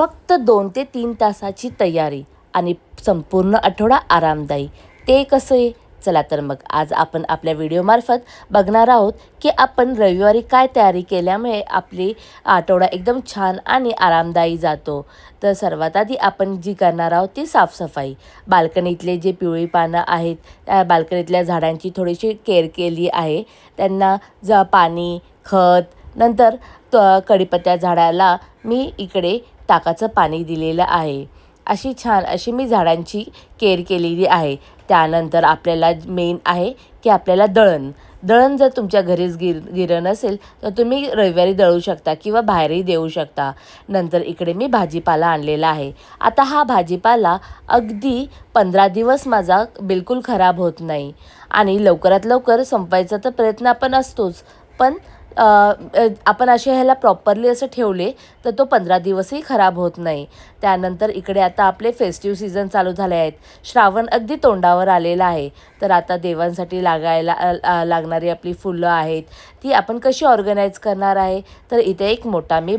फक्त 2 ते 3 तासाची तयारी आणि संपूर्ण आठवडा आरामदायी. ते कसं आहे? चला तर मग आज आपण आपल्या व्हिडिओमार्फत बघणार आहोत की आपण रविवारी काय तयारी केल्यामुळे आपली आठवडा एकदम छान आणि आरामदायी जातो. तर सर्वात आधी आपण जी करणार आहोत ती साफसफाई. बाल्कनीतले जे पिवळी पानं आहेत त्या बाल्कनीतल्या झाडांची थोडीशी केअर केली आहे. त्यांना पाणी, खत, नंतर कढीपत्त्या झाडाला मी इकडे ताकाचं पाणी दिलेलं आहे. अशी छान अशी मी झाडांची केअर केलेली आहे. त्यानंतर आपल्याला मेन आहे की आपल्याला दळण जर तुमच्या घरीच गिरण असेल तर तुम्ही रविवारी दळू शकता किंवा बाहेरही देऊ शकता. नंतर इकडे मी भाजीपाला आणलेला आहे. आता हा भाजीपाला अगदी 15 दिवस माझा बिलकुल खराब होत नाही आणि लवकरात लवकर संपवायचा तर प्रयत्न आपण असतोच. पण आपण असे ह्याला प्रॉपरली असं ठेवले तर तो 15 दिवसही खराब होत नाही. त्यानंतर इकडे आता आपले फेस्टिव्ह सीझन चालू झाले आहेत. श्रावण अगदी तोंडावर आलेला आहे. तर आता देवांसाठी लागणारी आपली फुलं आहेत ती आपण कशी ऑर्गनाईज करणार आहे. तर इथे एक मोठा मी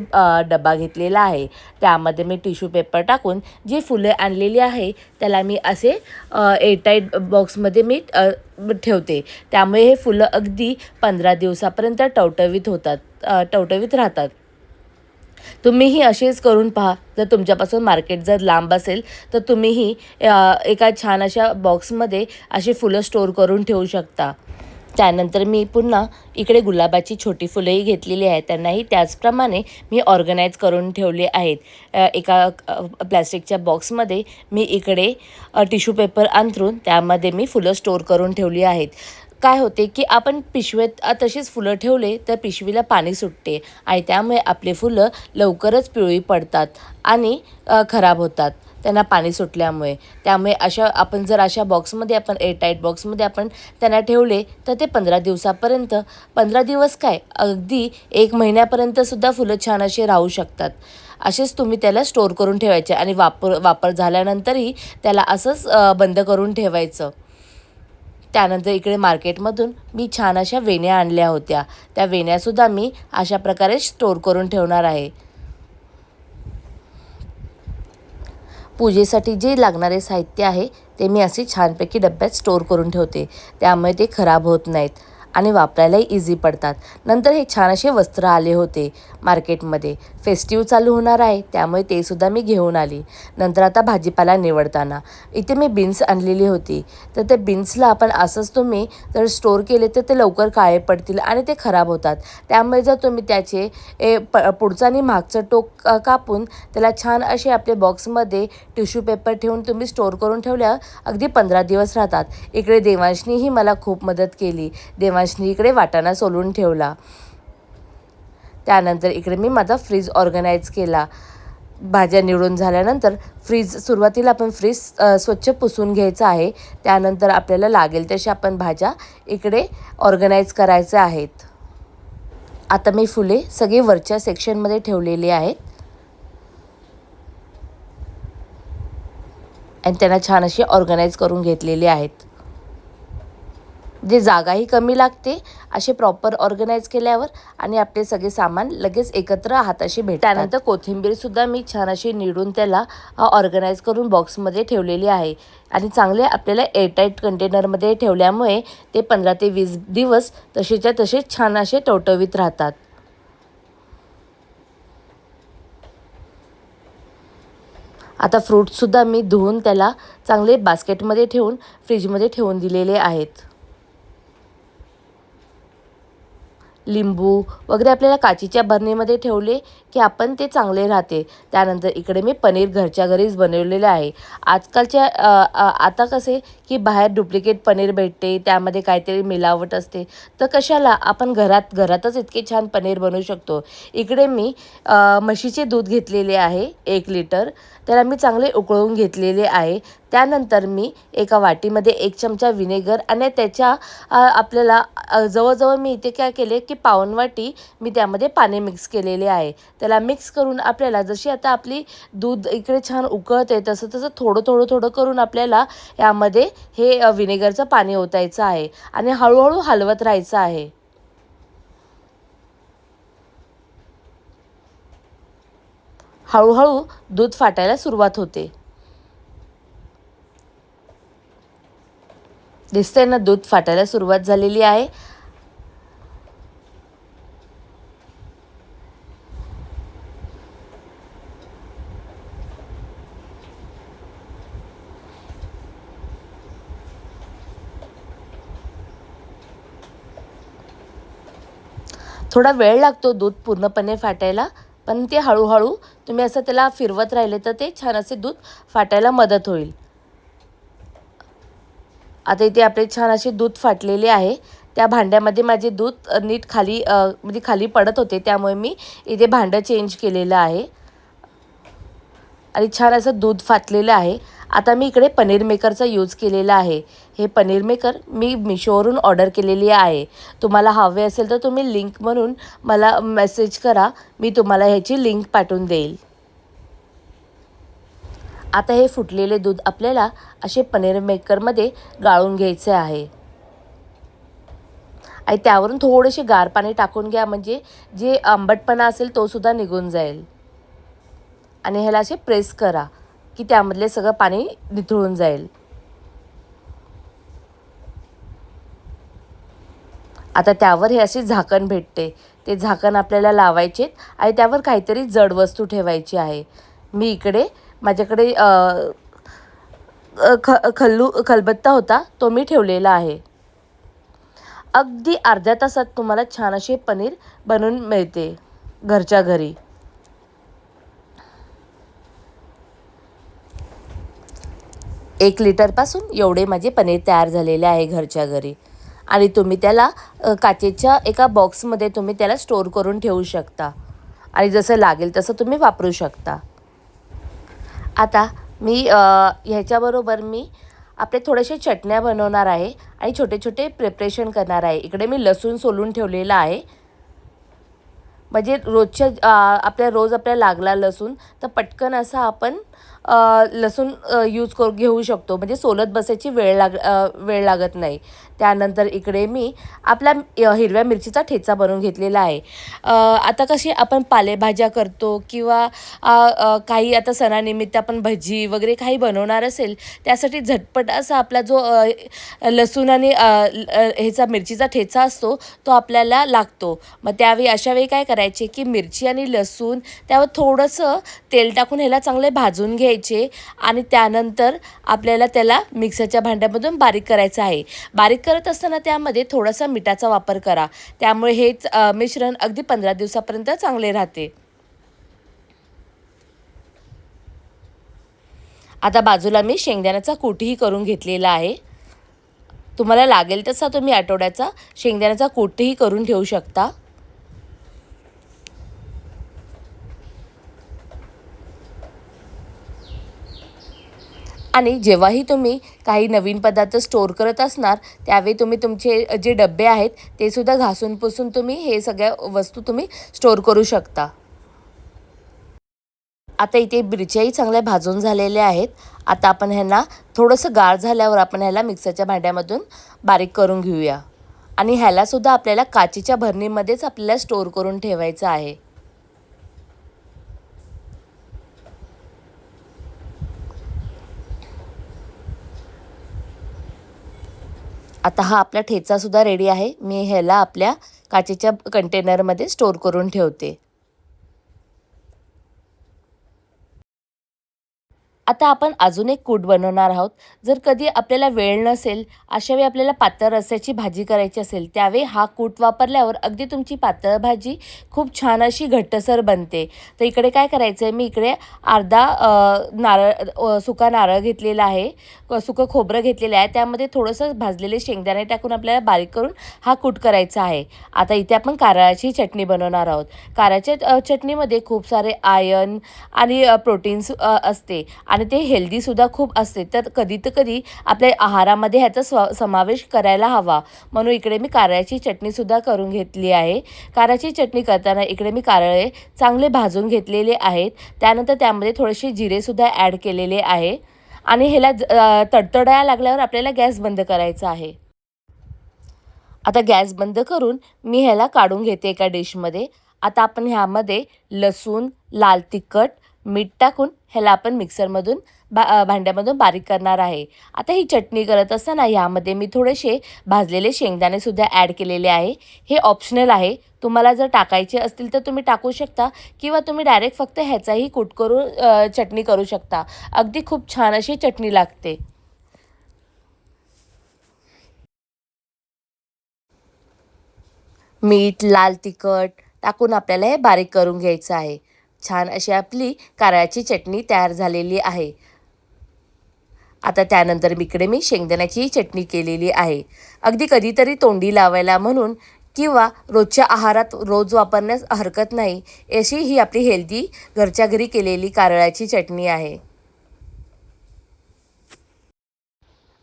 डबा घेतलेला आहे. त्यामध्ये मी टिश्यू पेपर टाकून जी फुलं आणलेली आहे त्याला मी असे एअरटाईट बॉक्समध्ये मी ठेवते. त्यामुळे हे फुलं अगदी 15 दिवसापर्यंत टवटवीत राहतात. तुम्हीही असेच करून पहा. जर तुमच्यापासून मार्केट जर लांब असेल तर तुम्हीही एका छान अशा बॉक्समध्ये अशी फुलं स्टोअर करून ठेवू शकता. त्यानंतर मी पुन्हा इकडे गुलाबाची छोटी फुलंही घेतलेली आहेत. त्यांनाही त्याचप्रमाणे मी ऑर्गनाईज करून ठेवले आहेत. एका प्लॅस्टिकच्या बॉक्समध्ये मी इकडे टिश्यू पेपर अंथरून त्यामध्ये मी फुलं स्टोअर करून ठेवली आहेत. काय होते की आपण पिशवीत तशीच फुलं ठेवले तर पिशवीला पाणी सुटते आणि त्यामुळे आपले फुलं लवकरच पिवळी पडतात आणि खराब होतात त्यांना पाणी सुटल्यामुळे. त्यामुळे आपण जर अशा बॉक्समध्ये आपण एअरटाईट बॉक्समध्ये आपण त्यांना ठेवले तर ते 15 दिवसापर्यंत 15 दिवस काय अगदी 1 महिन्यापर्यंतसुद्धा फुलं छान असे राहू शकतात. असेच तुम्ही त्याला स्टोअर करून ठेवायचे आणि वापर झाल्यानंतरही त्याला असंच बंद करून ठेवायचं. त्यानंतर इकडे मार्केटमधून मी छान अशा वेण्या आणल्या होत्या. त्या वेण्यासुद्धा मी अशा प्रकारे स्टोअर करून ठेवणार आहे. पूजेसाठी जे लागणारे साहित्य आहे ते मी असे छानपैकी डब्यात स्टोअर करून ठेवते. त्यामुळे ते खराब होत नाहीत आणि वापरायलाही इझी पडतात. नंतर हे छान असे वस्त्र आले होते मार्केटमध्ये. फेस्टिव्ह चालू होणार आहे त्यामुळे ते सुद्धा मी घेऊन आली. नंतर आता भाजीपाला निवडताना इथे मी बीन्स आणलेली होती. तर ते बीन्सला आपण असंच तुम्ही जर स्टोअर केले तर ते लवकर काळे पडतील आणि ते खराब होतात. त्यामुळे जर तुम्ही त्याचे पुढचं आणि मागचं टोक कापून त्याला छान असे आपल्या बॉक्समध्ये टिश्यू पेपर ठेवून तुम्ही स्टोअर करून ठेवल्या अगदी 15 दिवस राहतात. इकडे देवांशनीही मला खूप मदत केली. देवांशनी इकडे वाटाणा सोलून ठेवला. त्यानंतर इकडे मी माझा फ्रीज ऑर्गनाईज केला. भाज्या निवडून झाल्यानंतर सुरुवातीला आपण फ्रीज स्वच्छ पुसून घ्यायचं आहे. त्यानंतर आपल्याला लागेल तशा आपण भाज्या इकडे ऑर्गनाईज करायच्या आहेत. आता मी फुले सगळी वरच्या सेक्शनमध्ये ठेवलेली आहेत आणि त्यांना छान अशी ऑर्गनाईज करून घेतलेली आहेत. जे जागाही कमी लागते असे प्रॉपर ऑर्गनाईज केल्यावर आणि आपले सगळे सामान लगेच एकत्र हाताशी भेटतात. त्यानंतर कोथिंबीरसुद्धा मी छान अशी निवडून त्याला ऑर्गनाईज करून बॉक्समध्ये ठेवलेली आहे आणि चांगले आपल्याला एअरटाईट कंटेनरमध्ये ठेवल्यामुळे ते 15 ते 20 दिवस तसेच्या तसेच छान असे टवटवीत राहतात. आता फ्रूटसुद्धा मी धुवून त्याला चांगले बास्केटमध्ये ठेवून फ्रीजमध्ये ठेवून दिलेले आहेत. लिंबू वगैरे आपल्याला काचीच्या बरणीमध्ये ठेवले की आपण ते चांगले राहते. त्यानंतर इकडे मी पनीर घरच्या घरीच बनवलेलं आहे. आजकालच्या आता कसे की बाहेर डुप्लिकेट पनीर भेटते, त्यामध्ये काहीतरी मिलावट असते. तर कशाला आपण घरातच इतके छान पनीर बनवू शकतो. इकडे मी म्हशीचे दूध घेतलेले आहे 1 लिटर. त्याला मी चांगले उकळवून घेतलेले आहे. त्यानंतर मी एका वाटीमध्ये 1 चमचा विनेगर आणि त्याच्या आपल्याला जवळजवळ मी इथे काय केले की पाऊण वाटी मी त्यामध्ये पाणी मिक्स केलेले आहे. त्याला मिक्स करून आपल्याला जशी आता आपली दूध इकडे छान उकळते तसं थोडं करून आपल्याला यामध्ये हे विनेगरचं पाणी ओतायचं आहे आणि हळूहळू हलवत राहायचं आहे. हळूहळू दूध फाटायला सुरुवात होते. दिसतंय ना, दूध फाटायला सुरुवात झालेली आहे. थोडा वेळ लागतो दूध पूर्णपणे फाटायला, पण ते हळूहळू तुम्ही असं त्याला फिरवत राहिले तर ते छान असे दूध फाटायला मदत होईल. आता इथे आपले छान असे दूध फाटलेले आहे. त्या भांड्यामध्ये माझे दूध नीट खाली म्हणजे खाली पडत होते, त्यामुळे मी इथे भांडं चेंज केलेलं आहे आणि छान असं दूध फाटलेलं आहे. आता मी इकडे पनीर मेकरचा यूज केलेला आहे. हे पनीर मेकर मी मिशोवरून ऑर्डर केलेली आहे. तुम्हाला हवे असेल तर तुम्ही लिंक म्हणून मला मेसेज करा, मी तुम्हाला ह्याची लिंक पाठवून देईल. आता हे फुटलेले दूध आपल्याला असे पनीर मेकरमध्ये गाळून घ्यायचे आहे आणि त्यावरून थोडेसे गार पाणी टाकून घ्या, म्हणजे जे आंबटपणा असेल तो सुद्धा निघून जाईल. आणि ह्याला असे प्रेस करा की त्यामधले सगळं पाणी निथळून जाईल. आता त्यावर हे असे झाकण भेटते, ते झाकण आपल्याला लावायचे आणि त्यावर काहीतरी जड वस्तू ठेवायची आहे. मी इकडे माझ्याकडे खलबत्ता होता, तो मी ठेवलेला आहे. अगदी अर्ध्या तासात तुम्हाला छान असे पनीर बनवून मिळते घरच्या घरी. 1 लिटरपासून एवढे माझे पनीर तयार झालेले आहे घरच्या घरी. आणि तुम्ही त्याला काचेच्या एका बॉक्समध्ये तुम्ही त्याला स्टोअर करून ठेवू शकता आणि जसं लागेल तसं तुम्ही वापरू शकता. आता मी ह्याच्याबरोबर मी आपले थोडेसे चटण्या बनवणार आहे आणि छोटे छोटे प्रिपरेशन करणार आहे. इकडे मी लसूण सोलून ठेवलेला आहे, म्हणजे रोजच्या रोज आपल्याला लागला लसूण तर पटकन असा आपण लसूण यूज घेऊ शकतो, म्हणजे सोलत बसायची वेळ लागत नाही. त्यानंतर इकडे मी आपला हिरव्या मिरचीचा ठेचा बनवून घेतलेला आहे. आता कशी आपण पालेभाज्या करतो किंवा काही आता सणानिमित्त आपण भजी वगैरे काही बनवणार असेल, त्यासाठी झटपट असा आपला जो लसूण आणि ह्याचा मिरचीचा ठेचा असतो तो आपल्याला लागतो. मग त्यावेळी अशावेळी काय करायचे की मिरची आणि लसूण त्यावर थोडंसं तेल टाकून ह्याला चांगले भाजून घ्यायचे आणि त्यानंतर आपल्याला त्याला मिक्सरच्या भांड्यामधून बारीक करायचं आहे. बारीक करत असताना त्यामध्ये थोडासा मिठाचा वापर करा, त्यामुळे हे मिश्रण अगदी 15 दिवसापर्यंत चांगले राहते. आता बाजूला मी शेंगदाण्याचा कूटही करून घेतलेला आहे. तुम्हाला लागेल तसा तुम्ही आठवड्याचा शेंगदाण्याचा कूटही करून ठेवू शकता. आणि जेव्हाही तुम्ही काही नवीन पदार्थ स्टोअर करत असणार त्यावेळी तुम्ही तुमचे जे डबे आहेत ते सुद्धा घासून पुसून तुम्ही हे सगळ्या वस्तू तुम्ही स्टोअर करू शकता. आता इथे मिरच्याही चांगल्या भाजून झालेल्या आहेत. आता आपण ह्यांना थोडंसं गार झाल्यावर आपण ह्याला मिक्सरच्या भांड्यामधून बारीक करून घेऊया आणि ह्यालासुद्धा आपल्याला काचेच्या भरणीमध्येच आपल्याला स्टोअर करून ठेवायचं आहे. आता हा आपला ठेचासुद्धा रेडी आहे. मी ह्याला आपल्या काचेच्या कंटेनरमध्ये स्टोअर करून ठेवते. आता आपण अजून एक कूट बनवणार आहोत. जर कधी आपल्याला वेळ नसेल, अशावेळी आपल्याला पातळ रस्स्याची भाजी करायची असेल, त्यावेळी हा कूट वापरल्यावर अगदी तुमची पातळ भाजी खूप छान अशी घट्टसर बनते. तर इकडे काय करायचं आहे, मी इकडे अर्धा सुका नारळ घेतलेला आहे, सुकं खोबरं घेतलेलं आहे. त्यामध्ये थोडंसं भाजलेले शेंगदाणे टाकून आपल्याला बारीक करून हा कूट करायचा आहे. आता इथे आपण कारळाची चटणी बनवणार आहोत. कारळ्याच्या चटणीमध्ये खूप सारे आयर्न आणि प्रोटीन्स असते आणि ते हेल्दीसुद्धा खूप असते. तर कधी आपल्या आहारामध्ये ह्याचा समावेश करायला हवा, म्हणून इकडे मी कारळ्याची चटणीसुद्धा करून घेतली आहे. कारळ्याची चटणी करताना इकडे मी कारळे चांगले भाजून घेतलेले आहेत. त्यानंतर त्यामध्ये थोडेसे जिरेसुद्धा ॲड केलेले आहे आणि ह्याला तडतडायला लागल्यावर आपल्याला गॅस बंद करायचा आहे. आता गॅस बंद करून मी ह्याला काढून घेते एका डिशमध्ये. आता आपण ह्यामध्ये लसूण, लाल तिखट, मीठ टाकून ह्याला आपण मिक्सरमधून भांड्यामधून बारीक करणार आहे. आता ही चटणी करत असताना यामध्ये मी थोडेसे भाजलेले शेंगदाणेसुद्धा ॲड केलेले आहे. हे ऑप्शनल आहे. तुम्हाला जर टाकायचे असतील तर तुम्ही टाकू शकता किंवा तुम्ही डायरेक्ट फक्त ह्याचाही कूट करून चटणी करू शकता. अगदी खूप छान अशी चटणी लागते. मीठ, लाल तिखट टाकून आपल्याला हे बारीक करून घ्यायचं आहे. छान अशी आपली कारळ्याची चटणी तयार झालेली आहे. आता त्यानंतर इकडे मी शेंगदाण्याची चटणी केलेली आहे. अगदी कधीतरी तोंडी लावायला म्हणून किंवा रोजच्या आहारात रोज वापरण्यास हरकत नाही अशी ही आपली हेल्दी घरच्या घरी केलेली कारळ्याची चटणी आहे.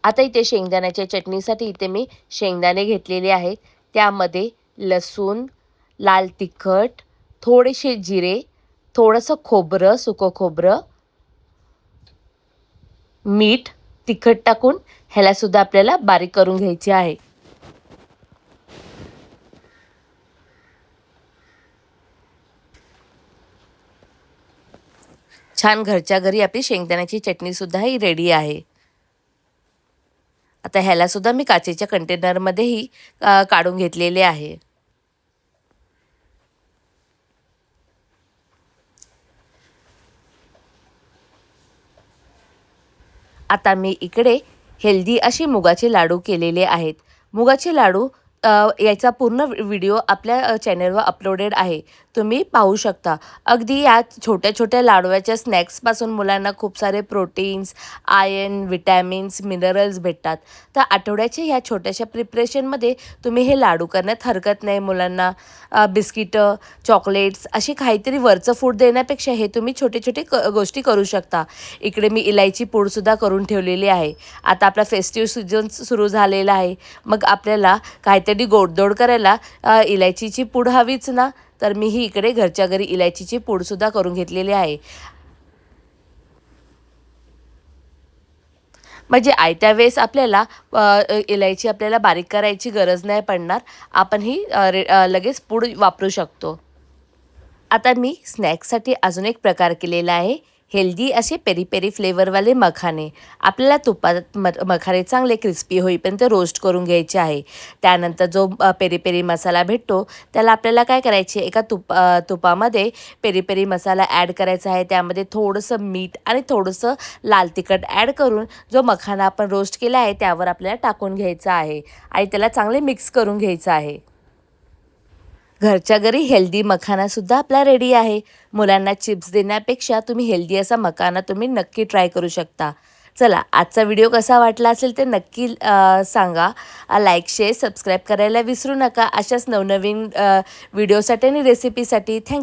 आता इथे शेंगदाण्याच्या चटणीसाठी इथे मी शेंगदाणे घेतलेले आहेत. त्यामध्ये लसूण, लाल तिखट, थोडेसे जिरे, थोडंसं खोबरं, सुकं खोबरं, मीठ, तिखट टाकून ह्यालासुद्धा आपल्याला बारीक करून घ्यायचे आहे. छान घरच्या घरी आपली शेंगदाण्याची चटणीसुद्धा ही रेडी आहे. आता ह्यालासुद्धा मी काचेच्या कंटेनरमध्येही काढून घेतलेले आहे. आता मी इकडे हेल्दी असे मुगाचे लाडू केलेले आहेत. मुगाचे लाडू याचा पूर्ण व्हिडिओ आपल्या चॅनलवर अपलोडेड आहे. तुम्ही पाहू शकता. अगदी या छोट्या-छोट्या लाडवाच्या स्नॅक्सपासून मुलांना खूप सारे प्रोटीन्स, आयर्न, विटॅमिन्स, मिनरल्स भेटतात. तर आठवड्याच्या ह्या छोट्याशा प्रिपरेशनमध्ये तुम्ही हे लाडू करण्यात हरकत नाही. मुलांना बिस्किटं, चॉकलेट्स अशी काहीतरी वरचं फूड देण्यापेक्षा हे तुम्ही छोटे-छोटे गोष्टी करू शकता. इकडे मी इलायची पूडसुद्धा करून ठेवलेली आहे. आता आपला फेस्टिव्ह सीझन सुरू झालेला आहे. मग आपल्याला काहीतरी गोडधोड करायला इलायचीची पूड हवीच ना, तर मीही इकडे घरच्या घरी इलायचीची पूडसुद्धा करून घेतलेली आहे. म्हणजे आयत्या वेळेस आपल्याला इलायची आपल्याला बारीक करायची गरज नाही पडणार. आपण ही लगेच पूड वापरू शकतो. आता मी स्नॅक्ससाठी अजून एक प्रकार केलेला आहे. हेल्दी असे पेरी पेरी फ्लेवरवाले मखाने. आपल्याला तुपात मखाने चांगले क्रिस्पी होईपर्यंत रोस्ट करून घ्यायचे आहे. त्यानंतर जो पेरी पेरी मसाला भेटतो त्याला आपल्याला काय करायचे, एका तुपामध्ये पेरी पेरी मसाला ॲड करायचा आहे. त्यामध्ये थोडंसं मीठ आणि थोडंसं लाल तिखट ॲड करून जो मखाना आपण रोस्ट केला आहे त्यावर आपल्याला टाकून घ्यायचा आहे आणि त्याला चांगले मिक्स करून घ्यायचं आहे. घरच्या घरी हेल्दी मखानासुद्धा आपला रेडी आहे. मुलांना चिप्स देण्यापेक्षा तुम्ही हेल्दी असा मखाना तुम्ही नक्की ट्राय करू शकता. चला, आजचा व्हिडिओ कसा वाटला असेल ते नक्की सांगा. लाईक, शेअर, सबस्क्राईब करायला विसरू नका. अशाच नवनवीन व्हिडिओसाठी आणि रेसिपीसाठी. थँक्यू.